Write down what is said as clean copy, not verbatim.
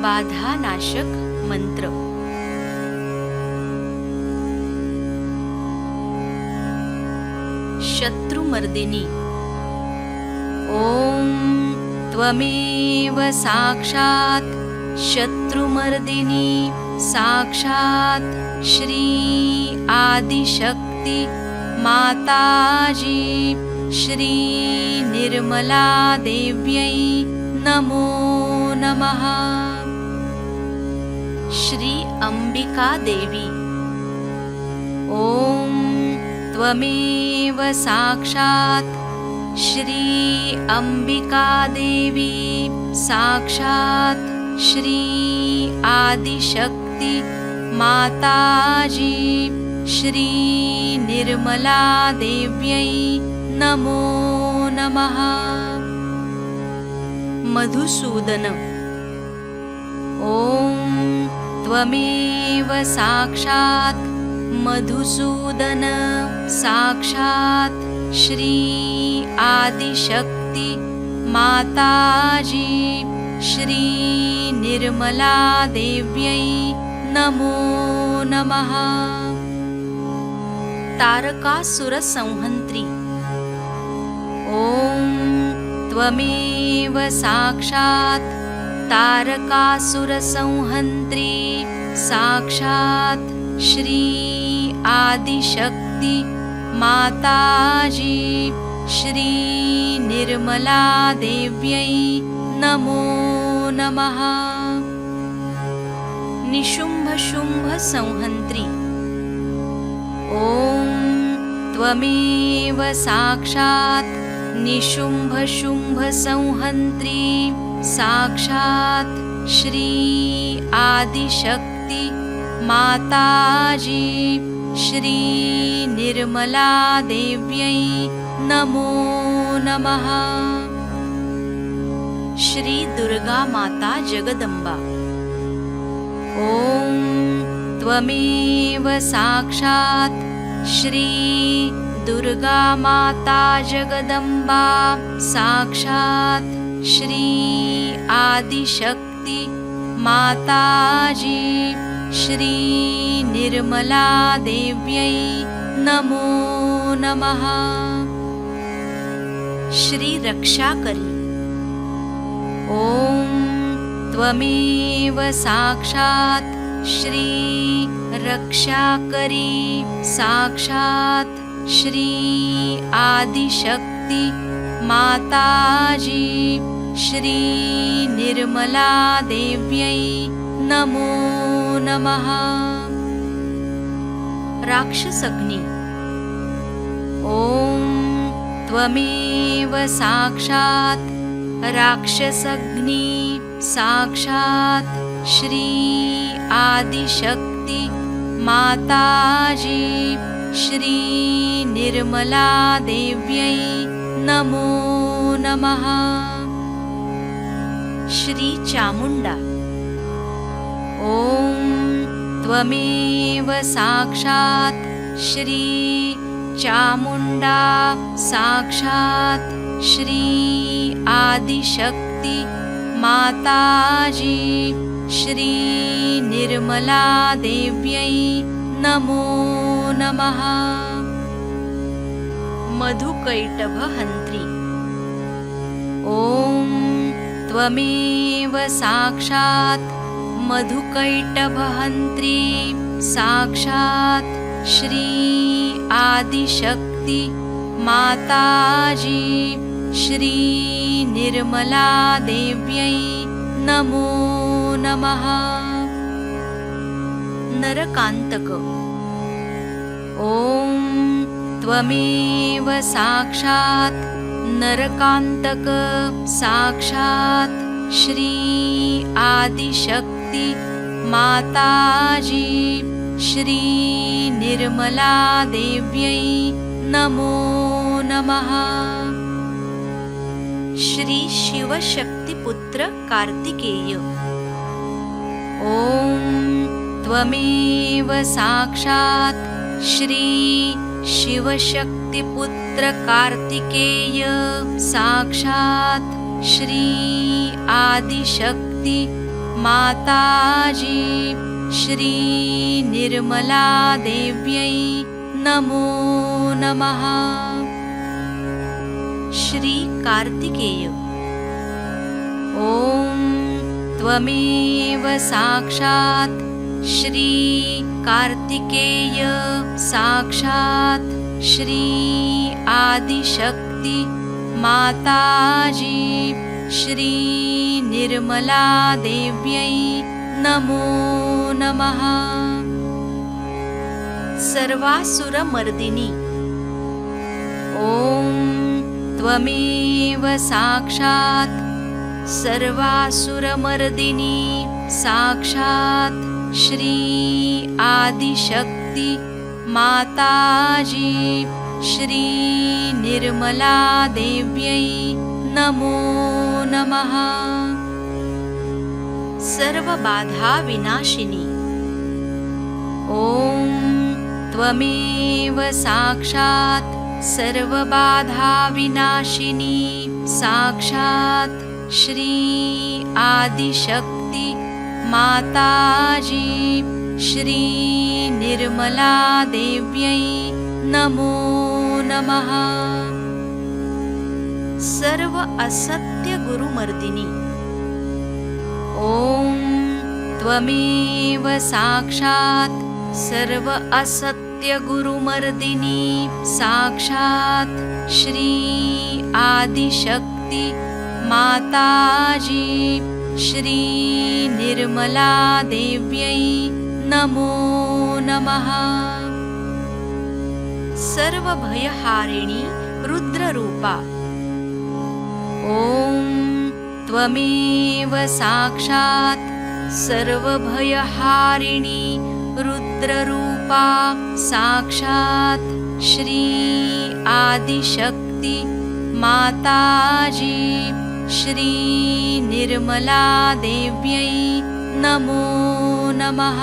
बाधानाशक मंत्र. शत्रुमर्दिनी. ओम त्वमेव साक्षात् शत्रुमर्दिनी साक्षात् श्री आदिशक्ति माताजी श्री निर्मला देव्यै नमो नमः. श्री अंबिका देवी. ओम त्वमेव साक्षात् श्री अंबिका देवी साक्षात् श्री आदिशक्ति माताजी श्री निर्मला देव्यै नमो नमः. मधुसूदन. ओम त्वमेव साक्षात् मधुसूदन साक्षात् श्री आदिशक्ति माताजी श्री निर्मला देव्यै नमो नमः. तारकासुर संहन्त्री. ओम त्वमेव साक्षात् तारकासुर संहन्त्री साक्षात् श्री आदिशक्ति माताजी श्री निर्मला देव्यै नमो नमः. निशुम्भशुम्भ संहन्त्री. ओम त्वमेव साक्षात् निशुम्भशुम्भ संहन्त्री साक्षात् श्री आदिशक्ति माताजी श्री निर्मला देव्यै नमो नमः. श्री दुर्गा माता जगदंबा. ओम त्वमेव साक्षात् श्री दुर्गा माता जगदंबा साक्षात् श्री आदिशक्ति माताजी श्री निर्मला देव्यै नमो नमः. श्री रक्षाकरी. ओम त्वमेव साक्षात् श्री रक्षाकरी साक्षात् श्री आदिशक्ति माताजी श्री निर्मला देव्यै नमो नमः. राक्षसग्नि. ओम त्वमेव साक्षात् राक्षसग्नि साक्षात् श्री आदिशक्ति माताजी श्री निर्मला देव्यै नमो नमः. श्री चामुंडा. ओम त्वमेव साक्षात् श्री चामुंडा साक्षात् श्री आदिशक्ति माताजी श्री निर्मला देव्यै नमो नमः. मधुकैटभहन्त्री. ओम त्वमेव साक्षात् मधुकैटभहन्त्री साक्षात् श्री आदिशक्ति माताजी श्री निर्मला देव्यै नमो नमः. नरकांतक. ओम त्वमेव साक्षात् नरकांतक साक्षात् श्री आदिशक्ति माताजी श्री निर्मला देव्यै नमो नमः. श्री शिवशक्तिपुत्र कार्तिकेय. ओम त्वमेव साक्षात् श्री शिवशक्तिपुत्र कार्तिकेय साक्षात् श्री आदिशक्ति माताजी श्री निर्मला देव्यै नमो नमः। श्री कार्तिकेय। ॐ त्वमेव साक्षात् श्री कार्तिकेय साक्षात् श्री आदिशक्ति माताजी श्री निर्मला देव्यै नमो नमः। सर्वासुरमर्दिनी। ॐ त्वमेव साक्षात् सर्वासुरमर्दिनी साक्षात् श्री आदिशक्ति माताजी श्री निर्मला देव्यै नमो नमः। सर्वबाधा विनाशिनी। ॐ त्वमेव साक्षात् सर्वबाधा विनाशिनी साक्षात् श्री आदिशक्ति माताजी श्री निर्मला देव्यै नमो नमः। सर्व असत्य गुरुमर्दिनी। ॐ त्वमेव साक्षात् सर्व असत्य गुरुमर्दिनी साक्षात् श्री आदिशक्ति माताजी श्री निर्मला देव्यै नमो नमः। सर्वभयहारिणी रुद्ररूपा। ॐ त्वमेव साक्षात् सर्वभयहारिणी रुद्ररूपा साक्षात् श्री आदिशक्ति माताजी श्री निर्मला देव्यै नमो नमः।